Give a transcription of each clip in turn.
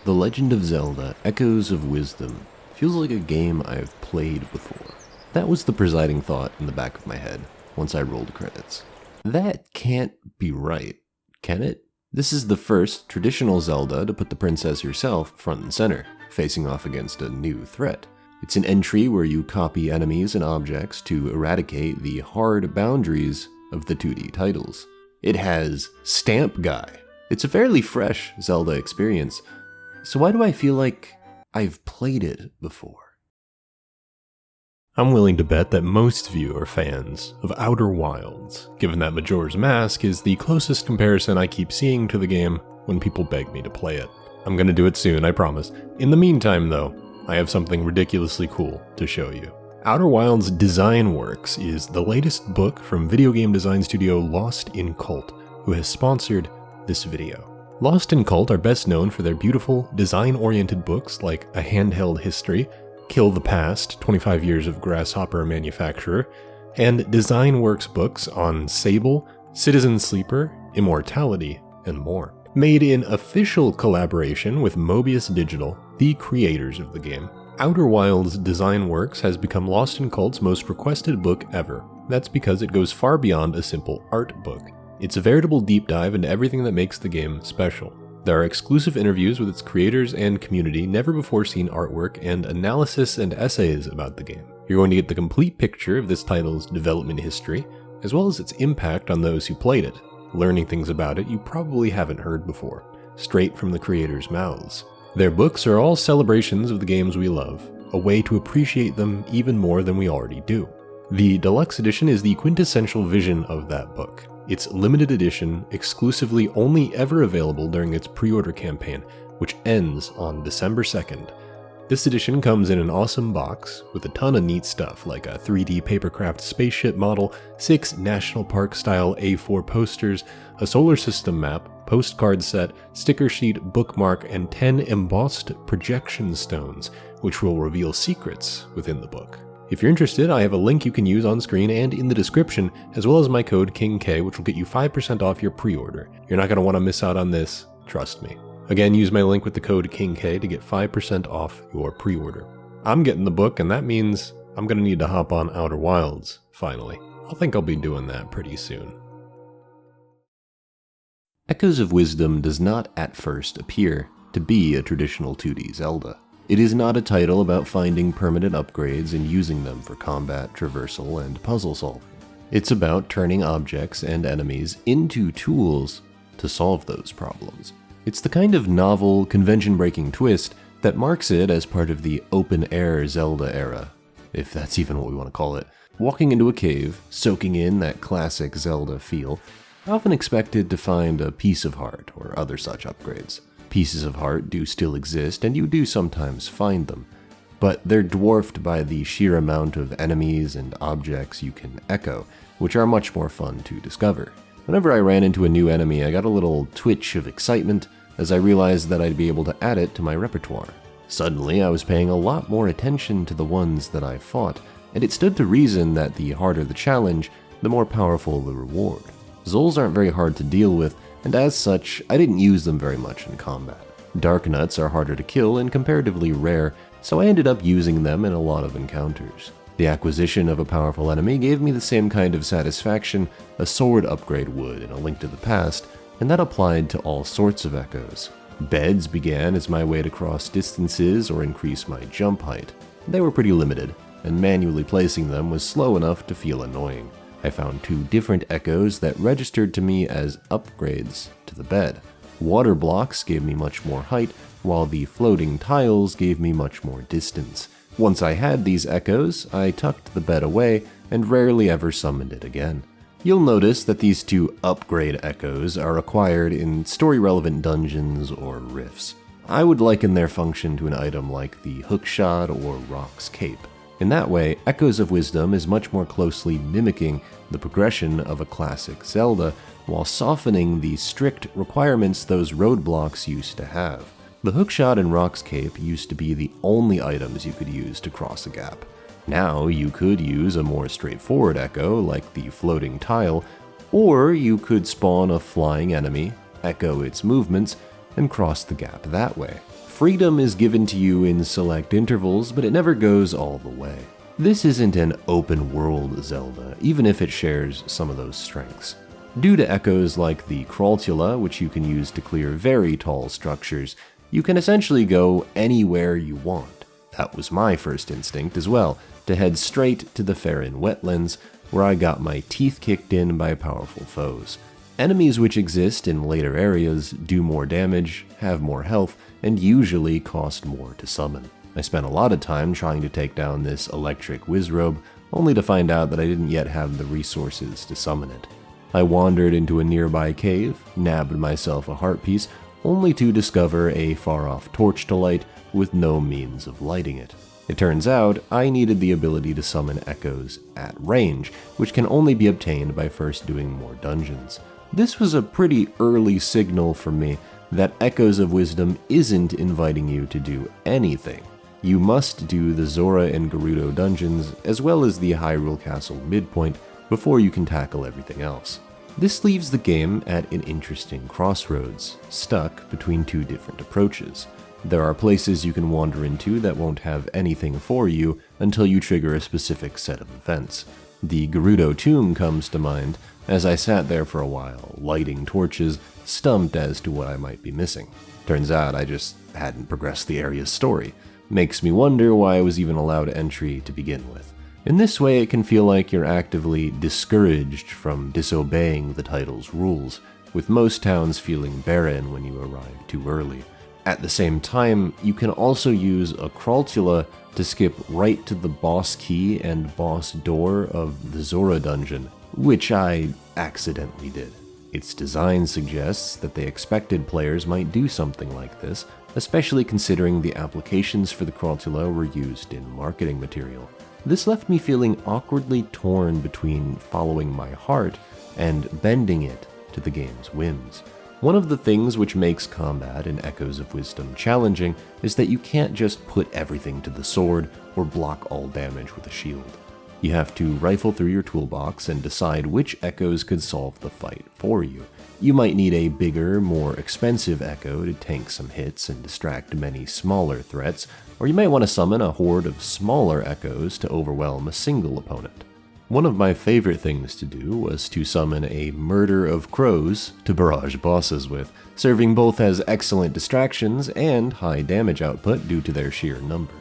The Legend of Zelda Echoes of Wisdom feels like a game I've played before. That was the presiding thought in the back of my head once I rolled credits. That can't be right, can it? This is the first traditional Zelda to put the princess herself front and center, facing off against a new threat. It's an entry where you copy enemies and objects to eradicate the hard boundaries of the 2D titles. It has Stamp Guy. It's a fairly fresh Zelda experience, so why do I feel like I've played it before? I'm willing to bet that most of you are fans of Outer Wilds, given that Majora's Mask is the closest comparison I keep seeing to the game when people beg me to play it. I'm gonna do it soon, I promise. In the meantime, though, I have something ridiculously cool to show you. Outer Wilds Design Works is the latest book from video game design studio Lost in Cult, who has sponsored this video. Lost in Cult are best known for their beautiful, design-oriented books like A Handheld History, Kill the Past, 25 Years of Grasshopper Manufacturer, and Design Works books on Sable, Citizen Sleeper, Immortality, and more. Made in official collaboration with Mobius Digital, the creators of the game, Outer Wilds Design Works has become Lost in Cult's most requested book ever. That's because it goes far beyond a simple art book. It's a veritable deep dive into everything that makes the game special. There are exclusive interviews with its creators and community, never before seen artwork, and analysis and essays about the game. You're going to get the complete picture of this title's development history, as well as its impact on those who played it, learning things about it you probably haven't heard before, straight from the creators' mouths. Their books are all celebrations of the games we love, a way to appreciate them even more than we already do. The deluxe edition is the quintessential vision of that book. It's limited edition, exclusively only ever available during its pre-order campaign, which ends on December 2nd. This edition comes in an awesome box with a ton of neat stuff like a 3D papercraft spaceship model, 6 National Park-style A4 posters, a solar system map, postcard set, sticker sheet, bookmark, and 10 embossed projection stones, which will reveal secrets within the book. If you're interested, I have a link you can use on screen and in the description, as well as my code KINGK, which will get you 5% off your pre-order. You're not going to want to miss out on this, trust me. Again, use my link with the code KINGK to get 5% off your pre-order. I'm getting the book, and that means I'm going to need to hop on Outer Wilds, finally. I think I'll be doing that pretty soon. Echoes of Wisdom does not at first appear to be a traditional 2D Zelda. It is not a title about finding permanent upgrades and using them for combat, traversal, and puzzle solving. It's about turning objects and enemies into tools to solve those problems. It's the kind of novel, convention-breaking twist that marks it as part of the open-air Zelda era, if that's even what we want to call it. Walking into a cave, soaking in that classic Zelda feel, I often expected to find a piece of heart or other such upgrades. Pieces of heart do still exist, and you do sometimes find them, but they're dwarfed by the sheer amount of enemies and objects you can echo, which are much more fun to discover. Whenever I ran into a new enemy, I got a little twitch of excitement as I realized that I'd be able to add it to my repertoire. Suddenly, I was paying a lot more attention to the ones that I fought, and it stood to reason that the harder the challenge, the more powerful the reward. Zolls aren't very hard to deal with, and as such, I didn't use them very much in combat. Dark Nuts are harder to kill and comparatively rare, so I ended up using them in a lot of encounters. The acquisition of a powerful enemy gave me the same kind of satisfaction a sword upgrade would in A Link to the Past, and that applied to all sorts of echoes. Beds began as my way to cross distances or increase my jump height. They were pretty limited, and manually placing them was slow enough to feel annoying. I found 2 different echoes that registered to me as upgrades to the bed. Water blocks gave me much more height, while the floating tiles gave me much more distance. Once I had these echoes, I tucked the bed away and rarely ever summoned it again. You'll notice that these 2 upgrade echoes are acquired in story-relevant dungeons or rifts. I would liken their function to an item like the Hookshot or Rock's Cape. In that way, Echoes of Wisdom is much more closely mimicking the progression of a classic Zelda, while softening the strict requirements those roadblocks used to have. The Hookshot and Rock's Cape used to be the only items you could use to cross a gap. Now you could use a more straightforward echo like the floating tile, or you could spawn a flying enemy, echo its movements, and cross the gap that way. Freedom is given to you in select intervals, but it never goes all the way. This isn't an open-world Zelda, even if it shares some of those strengths. Due to echoes like the Crawltula, which you can use to clear very tall structures, you can essentially go anywhere you want. That was my first instinct as well, to head straight to the Farin wetlands, where I got my teeth kicked in by powerful foes. Enemies which exist in later areas do more damage, have more health, and usually cost more to summon. I spent a lot of time trying to take down this electric Wizrobe, only to find out that I didn't yet have the resources to summon it. I wandered into a nearby cave, nabbed myself a heart piece, only to discover a far-off torch to light with no means of lighting it. It turns out I needed the ability to summon echoes at range, which can only be obtained by first doing more dungeons. This was a pretty early signal for me that Echoes of Wisdom isn't inviting you to do anything. You must do the Zora and Gerudo dungeons, as well as the Hyrule Castle midpoint, before you can tackle everything else. This leaves the game at an interesting crossroads, stuck between two different approaches. There are places you can wander into that won't have anything for you until you trigger a specific set of events. The Gerudo Tomb comes to mind, as I sat there for a while, lighting torches, stumped as to what I might be missing. Turns out I just hadn't progressed the area's story. Makes me wonder why I was even allowed entry to begin with. In this way, it can feel like you're actively discouraged from disobeying the title's rules, with most towns feeling barren when you arrive too early. At the same time, you can also use a Crawltula to skip right to the boss key and boss door of the Zora dungeon, which I accidentally did. Its design suggests that they expected players might do something like this, especially considering the applications for the Crawltula were used in marketing material. This left me feeling awkwardly torn between following my heart and bending it to the game's whims. One of the things which makes combat in Echoes of Wisdom challenging is that you can't just put everything to the sword or block all damage with a shield. You have to rifle through your toolbox and decide which echoes could solve the fight for you. You might need a bigger, more expensive echo to tank some hits and distract many smaller threats, or you might want to summon a horde of smaller echoes to overwhelm a single opponent. One of my favorite things to do was to summon a murder of crows to barrage bosses with, serving both as excellent distractions and high damage output due to their sheer number.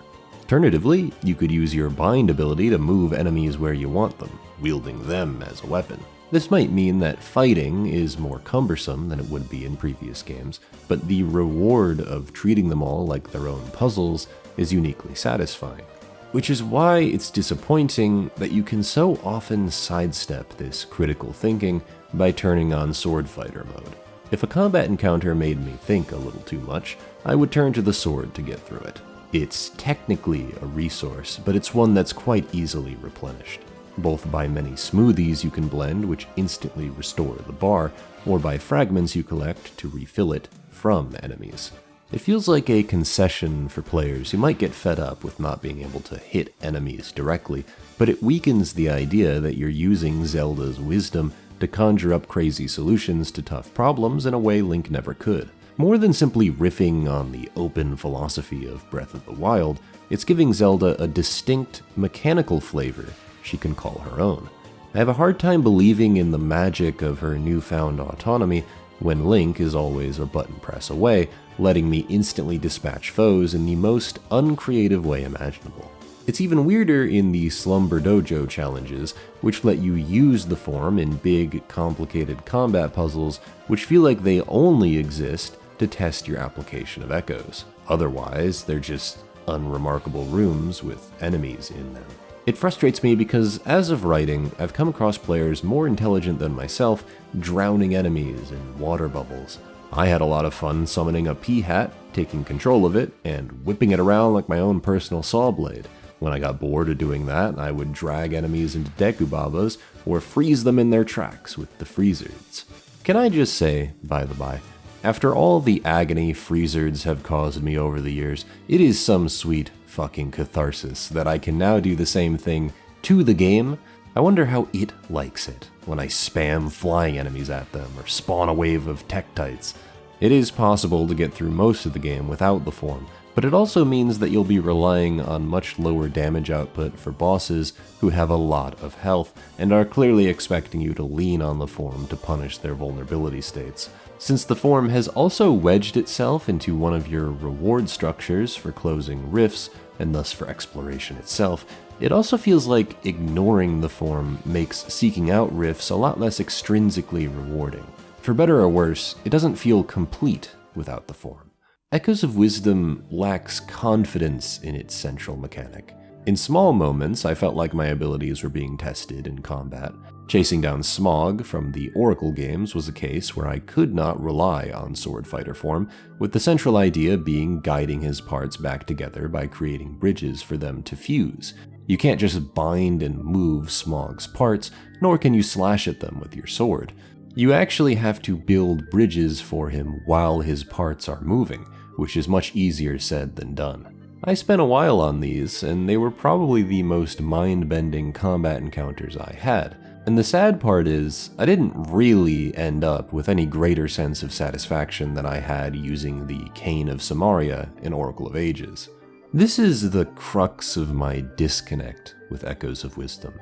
Alternatively, you could use your bind ability to move enemies where you want them, wielding them as a weapon. This might mean that fighting is more cumbersome than it would be in previous games, but the reward of treating them all like their own puzzles is uniquely satisfying. Which is why it's disappointing that you can so often sidestep this critical thinking by turning on Sword Fighter mode. If a combat encounter made me think a little too much, I would turn to the sword to get through it. It's technically a resource, but it's one that's quite easily replenished, both by many smoothies you can blend which instantly restore the bar, or by fragments you collect to refill it from enemies. It feels like a concession for players who might get fed up with not being able to hit enemies directly, but it weakens the idea that you're using Zelda's wisdom to conjure up crazy solutions to tough problems in a way Link never could. More than simply riffing on the open philosophy of Breath of the Wild, it's giving Zelda a distinct mechanical flavor she can call her own. I have a hard time believing in the magic of her newfound autonomy when Link is always a button press away, letting me instantly dispatch foes in the most uncreative way imaginable. It's even weirder in the Slumber Dojo challenges, which let you use the form in big, complicated combat puzzles which feel like they only exist to test your application of echoes. Otherwise, they're just unremarkable rooms with enemies in them. It frustrates me because, as of writing, I've come across players more intelligent than myself drowning enemies in water bubbles. I had a lot of fun summoning a pea hat, taking control of it, and whipping it around like my own personal saw blade. When I got bored of doing that, I would drag enemies into Dekubabas or freeze them in their tracks with the Freezards. Can I just say, by the by, after all the agony Freezards have caused me over the years, it is some sweet fucking catharsis that I can now do the same thing to the game. I wonder how it likes it when I spam flying enemies at them or spawn a wave of Tektites. It is possible to get through most of the game without the form, but it also means that you'll be relying on much lower damage output for bosses who have a lot of health and are clearly expecting you to lean on the form to punish their vulnerability states. Since the form has also wedged itself into one of your reward structures for closing rifts, and thus for exploration itself, it also feels like ignoring the form makes seeking out rifts a lot less extrinsically rewarding. For better or worse, it doesn't feel complete without the form. Echoes of Wisdom lacks confidence in its central mechanic. In small moments, I felt like my abilities were being tested in combat. Chasing down Smog from the Oracle games was a case where I could not rely on Sword Fighter form, with the central idea being guiding his parts back together by creating bridges for them to fuse. You can't just bind and move Smog's parts, nor can you slash at them with your sword. You actually have to build bridges for him while his parts are moving, which is much easier said than done. I spent a while on these, and they were probably the most mind-bending combat encounters I had. And the sad part is, I didn't really end up with any greater sense of satisfaction than I had using the Cane of Samaria in Oracle of Ages. This is the crux of my disconnect with Echoes of Wisdom.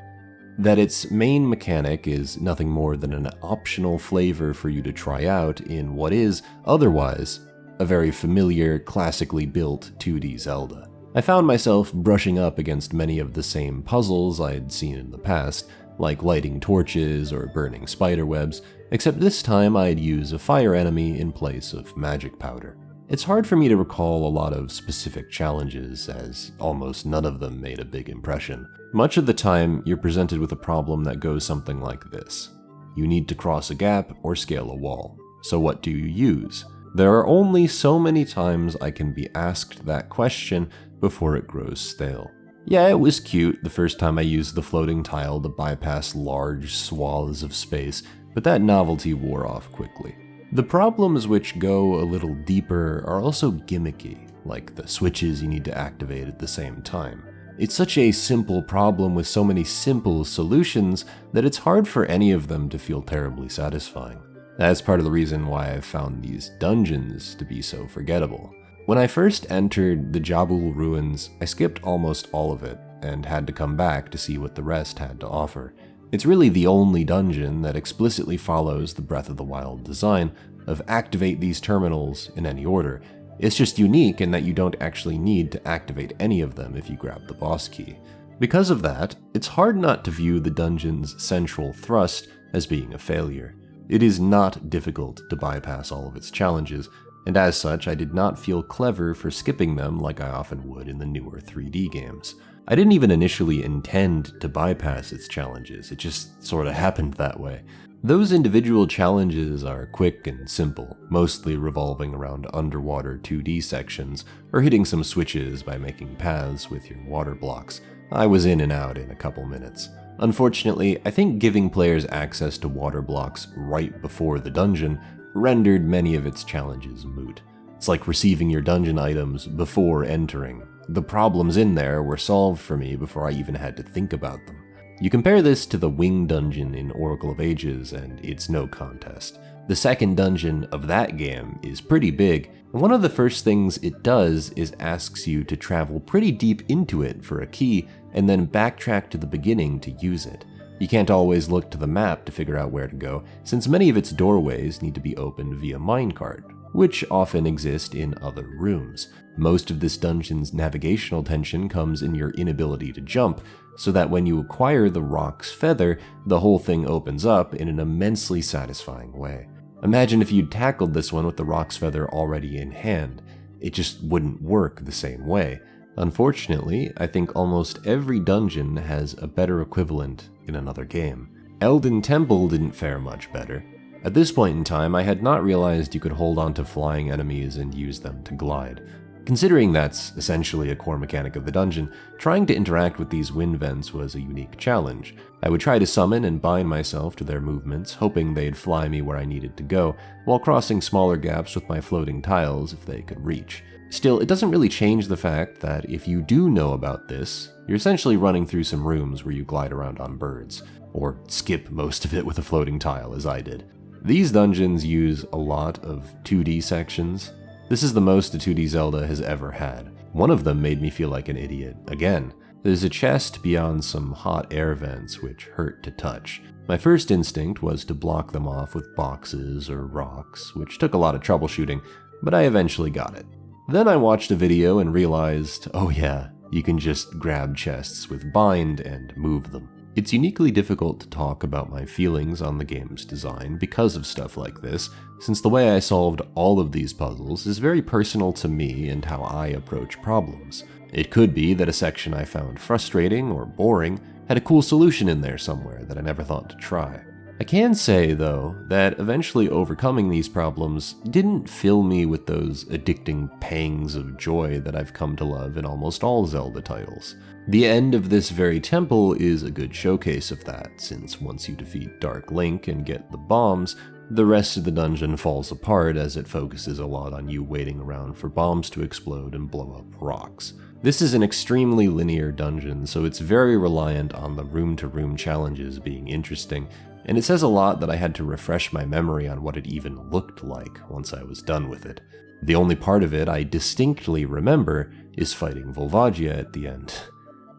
That its main mechanic is nothing more than an optional flavor for you to try out in what is, otherwise, a very familiar, classically built 2D Zelda. I found myself brushing up against many of the same puzzles I had seen in the past, like lighting torches or burning spiderwebs, except this time I'd use a fire enemy in place of magic powder. It's hard for me to recall a lot of specific challenges, as almost none of them made a big impression. Much of the time, you're presented with a problem that goes something like this. You need to cross a gap or scale a wall. So what do you use? There are only so many times I can be asked that question before it grows stale. Yeah, it was cute the first time I used the floating tile to bypass large swaths of space, but that novelty wore off quickly. The problems which go a little deeper are also gimmicky, like the switches you need to activate at the same time. It's such a simple problem with so many simple solutions that it's hard for any of them to feel terribly satisfying. That's part of the reason why I've found these dungeons to be so forgettable. When I first entered the Jabul Ruins, I skipped almost all of it, and had to come back to see what the rest had to offer. It's really the only dungeon that explicitly follows the Breath of the Wild design of activate these terminals in any order. It's just unique in that you don't actually need to activate any of them if you grab the boss key. Because of that, it's hard not to view the dungeon's central thrust as being a failure. It is not difficult to bypass all of its challenges, and as such I did not feel clever for skipping them like I often would in the newer 3D games. I didn't even initially intend to bypass its challenges, it just sorta happened that way. Those individual challenges are quick and simple, mostly revolving around underwater 2D sections, or hitting some switches by making paths with your water blocks. I was in and out in a couple minutes. Unfortunately, I think giving players access to water blocks right before the dungeon rendered many of its challenges moot. It's like receiving your dungeon items before entering. The problems in there were solved for me before I even had to think about them. You compare this to the Wing Dungeon in Oracle of Ages, and it's no contest. The second dungeon of that game is pretty big, and one of the first things it does is asks you to travel pretty deep into it for a key, and then backtrack to the beginning to use it. You can't always look to the map to figure out where to go, since many of its doorways need to be opened via minecart, which often exist in other rooms. Most of this dungeon's navigational tension comes in your inability to jump, so that when you acquire the Rock's Feather, the whole thing opens up in an immensely satisfying way. Imagine if you'd tackled this one with the Rock's Feather already in hand. It just wouldn't work the same way. Unfortunately, I think almost every dungeon has a better equivalent in another game. Elden Temple didn't fare much better. At this point in time, I had not realized you could hold onto flying enemies and use them to glide. Considering that's essentially a core mechanic of the dungeon, trying to interact with these wind vents was a unique challenge. I would try to summon and bind myself to their movements, hoping they'd fly me where I needed to go, while crossing smaller gaps with my floating tiles if they could reach. Still, it doesn't really change the fact that if you do know about this, you're essentially running through some rooms where you glide around on birds, or skip most of it with a floating tile as I did. These dungeons use a lot of 2D sections. This is the most a 2D Zelda has ever had. One of them made me feel like an idiot. Again, there's a chest beyond some hot air vents which hurt to touch. My first instinct was to block them off with boxes or rocks, which took a lot of troubleshooting, but I eventually got it. Then I watched a video and realized, oh yeah, you can just grab chests with bind and move them. It's uniquely difficult to talk about my feelings on the game's design because of stuff like this, since the way I solved all of these puzzles is very personal to me and how I approach problems. It could be that a section I found frustrating or boring had a cool solution in there somewhere that I never thought to try. I can say, though, that eventually overcoming these problems didn't fill me with those addicting pangs of joy that I've come to love in almost all Zelda titles. The end of this very temple is a good showcase of that, since once you defeat Dark Link and get the bombs, the rest of the dungeon falls apart as it focuses a lot on you waiting around for bombs to explode and blow up rocks. This is an extremely linear dungeon, so it's very reliant on the room-to-room challenges being interesting, and it says a lot that I had to refresh my memory on what it even looked like once I was done with it. The only part of it I distinctly remember is fighting Volvagia at the end.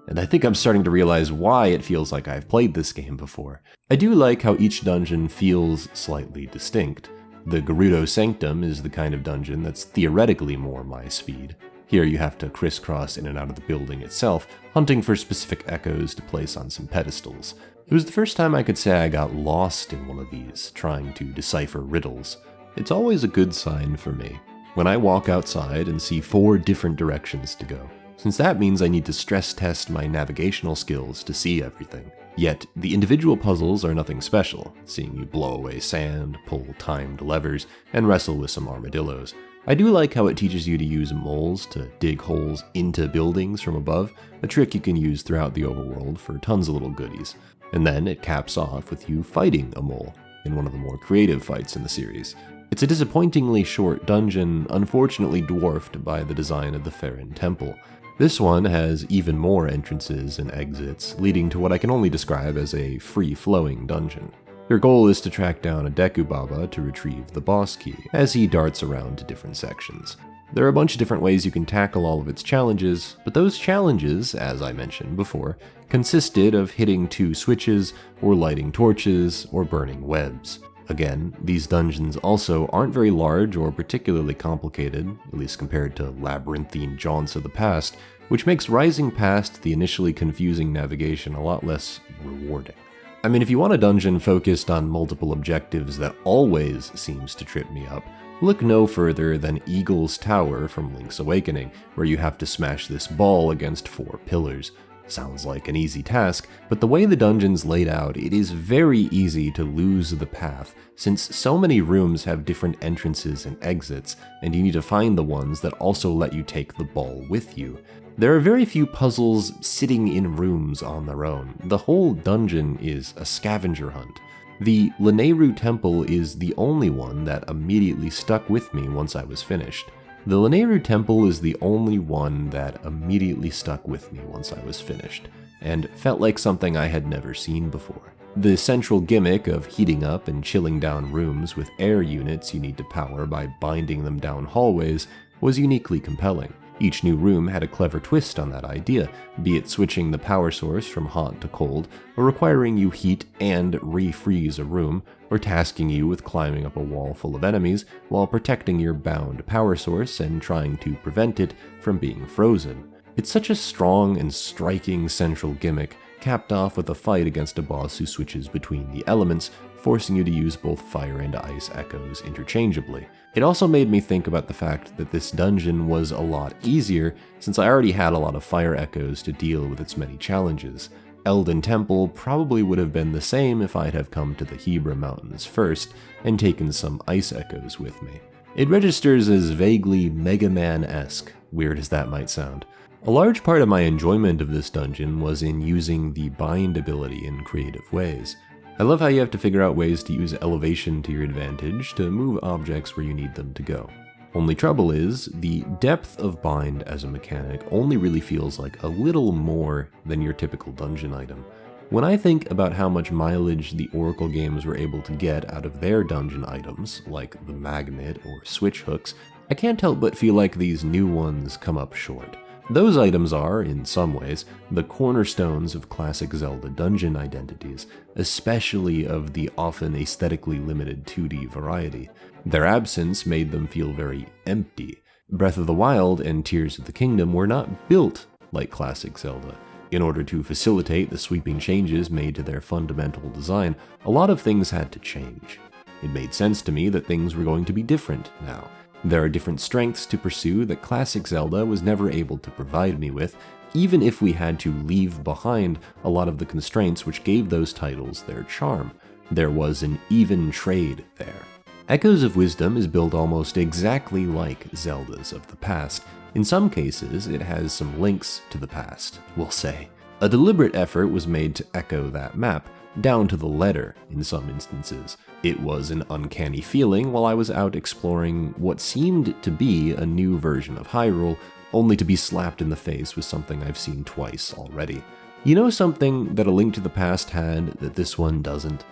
And I think I'm starting to realize why it feels like I've played this game before. I do like how each dungeon feels slightly distinct. The Gerudo Sanctum is the kind of dungeon that's theoretically more my speed. Here you have to crisscross in and out of the building itself, hunting for specific echoes to place on some pedestals. It was the first time I could say I got lost in one of these, trying to decipher riddles. It's always a good sign for me when I walk outside and see 4 different directions to go, since that means I need to stress test my navigational skills to see everything. Yet, the individual puzzles are nothing special, seeing you blow away sand, pull timed levers, and wrestle with some armadillos. I do like how it teaches you to use moles to dig holes into buildings from above, a trick you can use throughout the overworld for tons of little goodies. And then it caps off with you fighting a mole, in one of the more creative fights in the series. It's a disappointingly short dungeon, unfortunately dwarfed by the design of the Farron Temple. This one has even more entrances and exits, leading to what I can only describe as a free-flowing dungeon. Your goal is to track down a Deku Baba to retrieve the boss key, as he darts around to different sections. There are a bunch of different ways you can tackle all of its challenges, but those challenges, as I mentioned before, consisted of hitting 2 switches, or lighting torches, or burning webs. Again, these dungeons also aren't very large or particularly complicated, at least compared to labyrinthine jaunts of the past, which makes rising past the initially confusing navigation a lot less rewarding. I mean, if you want a dungeon focused on multiple objectives that always seems to trip me up, look no further than Eagle's Tower from Link's Awakening, where you have to smash this ball against 4 pillars. Sounds like an easy task, but the way the dungeon's laid out, it is very easy to lose the path, since so many rooms have different entrances and exits, and you need to find the ones that also let you take the ball with you. There are very few puzzles sitting in rooms on their own. The whole dungeon is a scavenger hunt. The Lanayru Temple is the only one that immediately stuck with me once I was finished. The Lanayru Temple is the only one that immediately stuck with me once I was finished, and felt like something I had never seen before. The central gimmick of heating up and chilling down rooms with air units you need to power by binding them down hallways was uniquely compelling. Each new room had a clever twist on that idea, be it switching the power source from hot to cold, or requiring you heat and refreeze a room, or tasking you with climbing up a wall full of enemies while protecting your bound power source and trying to prevent it from being frozen. It's such a strong and striking central gimmick, capped off with a fight against a boss who switches between the elements, forcing you to use both fire and ice echoes interchangeably. It also made me think about the fact that this dungeon was a lot easier since I already had a lot of fire echoes to deal with its many challenges. Elden Temple probably would have been the same if I'd have come to the Hebra Mountains first and taken some ice echoes with me. It registers as vaguely Mega Man-esque, weird as that might sound. A large part of my enjoyment of this dungeon was in using the bind ability in creative ways. I love how you have to figure out ways to use elevation to your advantage to move objects where you need them to go. Only trouble is, the depth of bind as a mechanic only really feels like a little more than your typical dungeon item. When I think about how much mileage the Oracle games were able to get out of their dungeon items, like the magnet or switch hooks, I can't help but feel like these new ones come up short. Those items are, in some ways, the cornerstones of classic Zelda dungeon identities, especially of the often aesthetically limited 2D variety. Their absence made them feel very empty. Breath of the Wild and Tears of the Kingdom were not built like classic Zelda. In order to facilitate the sweeping changes made to their fundamental design, a lot of things had to change. It made sense to me that things were going to be different now. There are different strengths to pursue that classic Zelda was never able to provide me with, even if we had to leave behind a lot of the constraints which gave those titles their charm. There was an even trade there. Echoes of Wisdom is built almost exactly like Zeldas of the past. In some cases, it has some links to the past, we'll say. A deliberate effort was made to echo that map, down to the letter in some instances. It was an uncanny feeling while I was out exploring what seemed to be a new version of Hyrule, only to be slapped in the face with something I've seen twice already. You know something that A Link to the Past had that this one doesn't?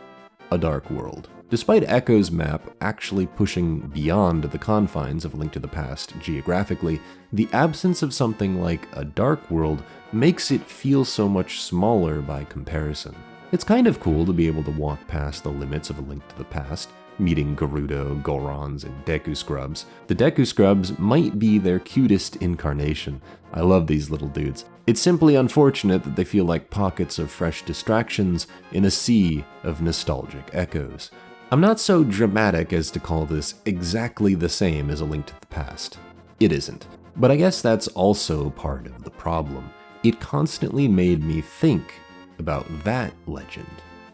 A dark world. Despite Echo's map actually pushing beyond the confines of A Link to the Past geographically, the absence of something like a dark world makes it feel so much smaller by comparison. It's kind of cool to be able to walk past the limits of A Link to the Past, meeting Gerudo, Gorons, and Deku Scrubs. The Deku Scrubs might be their cutest incarnation. I love these little dudes. It's simply unfortunate that they feel like pockets of fresh distractions in a sea of nostalgic echoes. I'm not so dramatic as to call this exactly the same as A Link to the Past. It isn't. But I guess that's also part of the problem. It constantly made me think about that legend.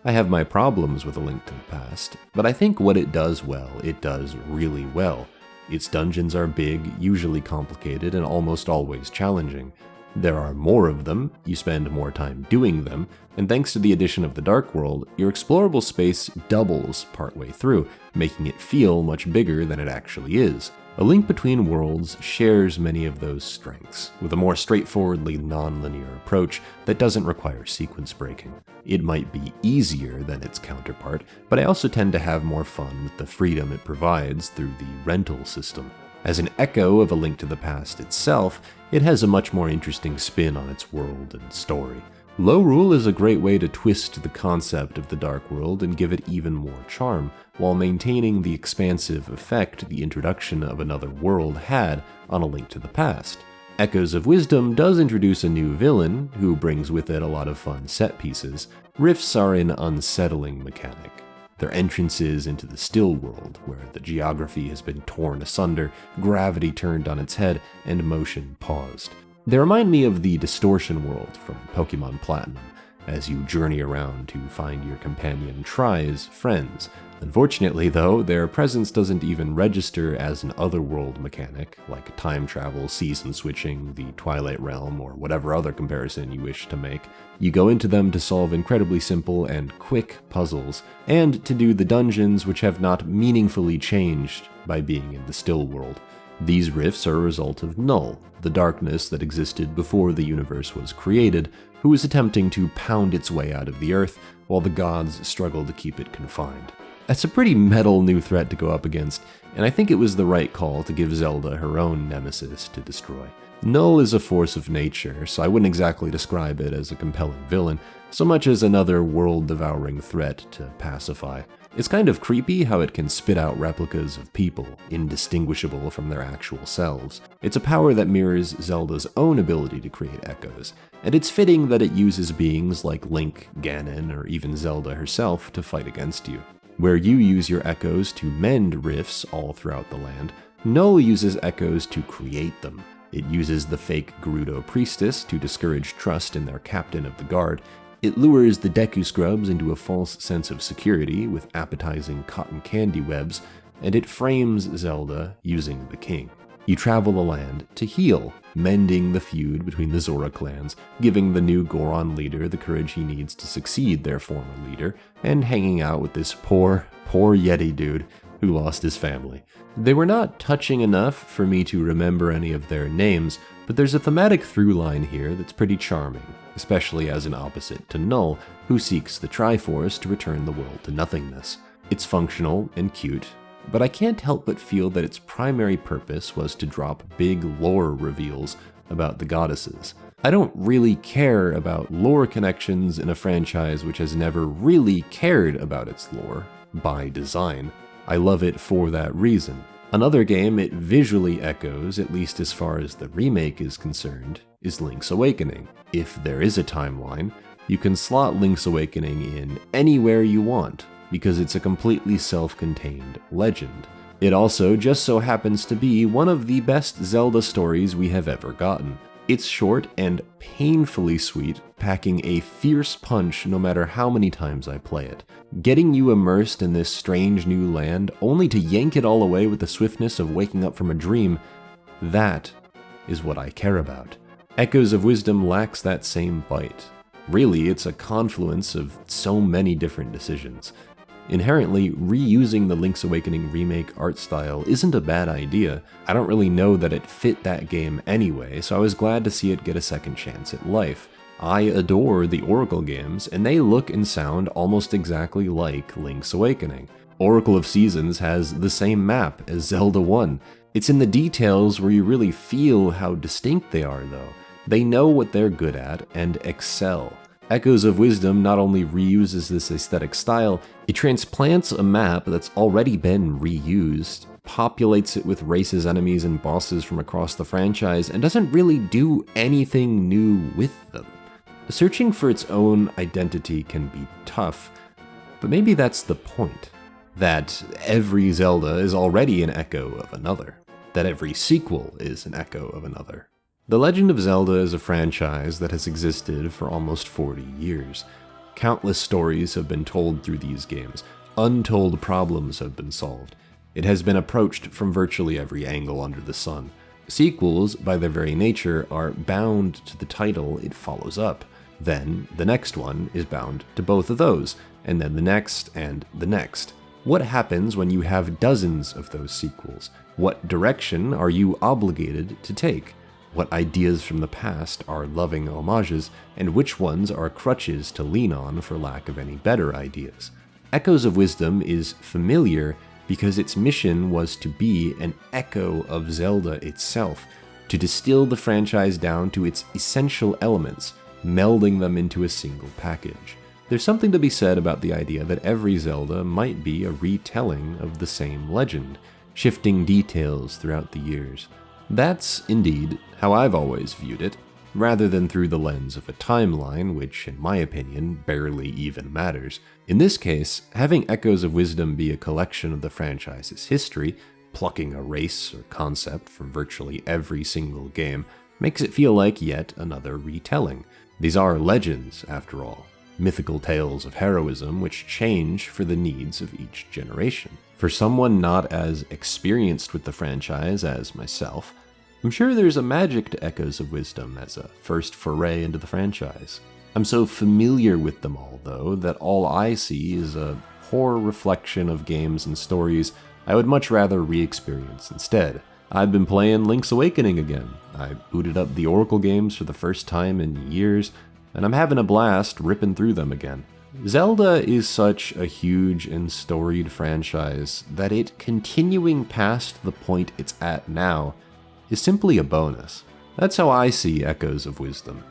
I have my problems with A Link to the Past, but I think what it does well, it does really well. Its dungeons are big, usually complicated, and almost always challenging. There are more of them, you spend more time doing them, and thanks to the addition of the Dark World, your explorable space doubles partway through, making it feel much bigger than it actually is. A Link Between Worlds shares many of those strengths, with a more straightforwardly non-linear approach that doesn't require sequence breaking. It might be easier than its counterpart, but I also tend to have more fun with the freedom it provides through the rental system. As an echo of A Link to the Past itself, it has a much more interesting spin on its world and story. Lorule is a great way to twist the concept of the Dark World and give it even more charm, while maintaining the expansive effect the introduction of another world had on A Link to the Past. Echoes of Wisdom does introduce a new villain, who brings with it a lot of fun set pieces. Rifts are an unsettling mechanic. They're entrances into the still world, where the geography has been torn asunder, gravity turned on its head, and motion paused. They remind me of the Distortion world from Pokemon Platinum, as you journey around to find your companion Tri's friends. Unfortunately, though, their presence doesn't even register as an otherworld mechanic, like time travel, season switching, the Twilight Realm, or whatever other comparison you wish to make. You go into them to solve incredibly simple and quick puzzles, and to do the dungeons which have not meaningfully changed by being in the still world. These rifts are a result of Null, the darkness that existed before the universe was created, who is attempting to pound its way out of the earth, while the gods struggle to keep it confined. That's a pretty metal new threat to go up against, and I think it was the right call to give Zelda her own nemesis to destroy. Null is a force of nature, so I wouldn't exactly describe it as a compelling villain, so much as another world-devouring threat to pacify. It's kind of creepy how it can spit out replicas of people, indistinguishable from their actual selves. It's a power that mirrors Zelda's own ability to create echoes, and it's fitting that it uses beings like Link, Ganon, or even Zelda herself to fight against you. Where you use your echoes to mend rifts all throughout the land, Null uses echoes to create them. It uses the fake Gerudo priestess to discourage trust in their captain of the guard. It lures the Deku Scrubs into a false sense of security with appetizing cotton candy webs, and it frames Zelda using the king. You travel the land to heal, mending the feud between the Zora clans, giving the new Goron leader the courage he needs to succeed their former leader, and hanging out with this poor Yeti dude who lost his family. They were not touching enough for me to remember any of their names, but there's a thematic through line here that's pretty charming, especially as an opposite to Null, who seeks the Triforce to return the world to nothingness. It's functional and cute, but I can't help but feel that its primary purpose was to drop big lore reveals about the goddesses. I don't really care about lore connections in a franchise which has never really cared about its lore, by design. I love it for that reason. Another game it visually echoes, at least as far as the remake is concerned, is Link's Awakening. If there is a timeline, you can slot Link's Awakening in anywhere you want, because it's a completely self-contained legend. It also just so happens to be one of the best Zelda stories we have ever gotten. It's short and painfully sweet, packing a fierce punch no matter how many times I play it. Getting you immersed in this strange new land, only to yank it all away with the swiftness of waking up from a dream, that is what I care about. Echoes of Wisdom lacks that same bite. Really, it's a confluence of so many different decisions. Inherently, reusing the Link's Awakening remake art style isn't a bad idea. I don't really know that it fit that game anyway, so I was glad to see it get a second chance at life. I adore the Oracle games, and they look and sound almost exactly like Link's Awakening. Oracle of Seasons has the same map as Zelda 1. It's in the details where you really feel how distinct they are, though. They know what they're good at and excel. Echoes of Wisdom not only reuses this aesthetic style, it transplants a map that's already been reused, populates it with races, enemies, and bosses from across the franchise, and doesn't really do anything new with them. Searching for its own identity can be tough, but maybe that's the point. That every Zelda is already an echo of another. That every sequel is an echo of another. The Legend of Zelda is a franchise that has existed for almost 40 years. Countless stories have been told through these games. Untold problems have been solved. It has been approached from virtually every angle under the sun. Sequels, by their very nature, are bound to the title it follows up. Then, the next one is bound to both of those, and then the next, and the next. What happens when you have dozens of those sequels? What direction are you obligated to take? What ideas from the past are loving homages, and which ones are crutches to lean on for lack of any better ideas? Echoes of Wisdom is familiar because its mission was to be an echo of Zelda itself, to distill the franchise down to its essential elements, melding them into a single package. There's something to be said about the idea that every Zelda might be a retelling of the same legend, shifting details throughout the years. That's, indeed, how I've always viewed it, rather than through the lens of a timeline, which, in my opinion, barely even matters. In this case, having Echoes of Wisdom be a collection of the franchise's history, plucking a race or concept from virtually every single game, makes it feel like yet another retelling. These are legends, after all, mythical tales of heroism which change for the needs of each generation. For someone not as experienced with the franchise as myself, I'm sure there's a magic to Echoes of Wisdom as a first foray into the franchise. I'm so familiar with them all, though, that all I see is a poor reflection of games and stories I would much rather re-experience instead. I've been playing Link's Awakening again. I booted up the Oracle games for the first time in years, and I'm having a blast ripping through them again. Zelda is such a huge and storied franchise that it continuing past the point it's at now is simply a bonus. That's how I see Echoes of Wisdom.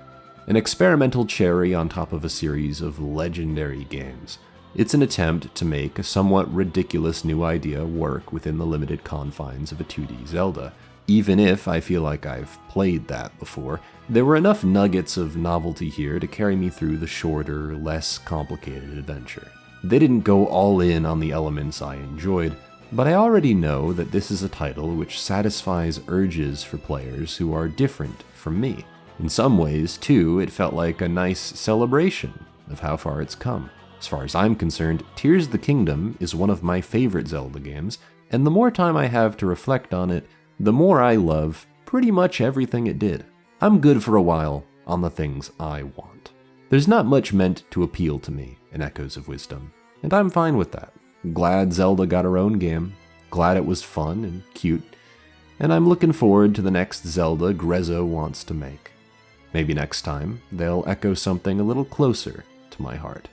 An experimental cherry on top of a series of legendary games. It's an attempt to make a somewhat ridiculous new idea work within the limited confines of a 2D Zelda. Even if I feel like I've played that before, there were enough nuggets of novelty here to carry me through the shorter, less complicated adventure. They didn't go all in on the elements I enjoyed, but I already know that this is a title which satisfies urges for players who are different from me. In some ways, too, it felt like a nice celebration of how far it's come. As far as I'm concerned, Tears of the Kingdom is one of my favorite Zelda games, and the more time I have to reflect on it, the more I love pretty much everything it did. I'm good for a while on the things I want. There's not much meant to appeal to me in Echoes of Wisdom, and I'm fine with that. glad Zelda got her own game, glad it was fun and cute, and I'm looking forward to the next Zelda Grezzo wants to make. Maybe next time, they'll echo something a little closer to my heart.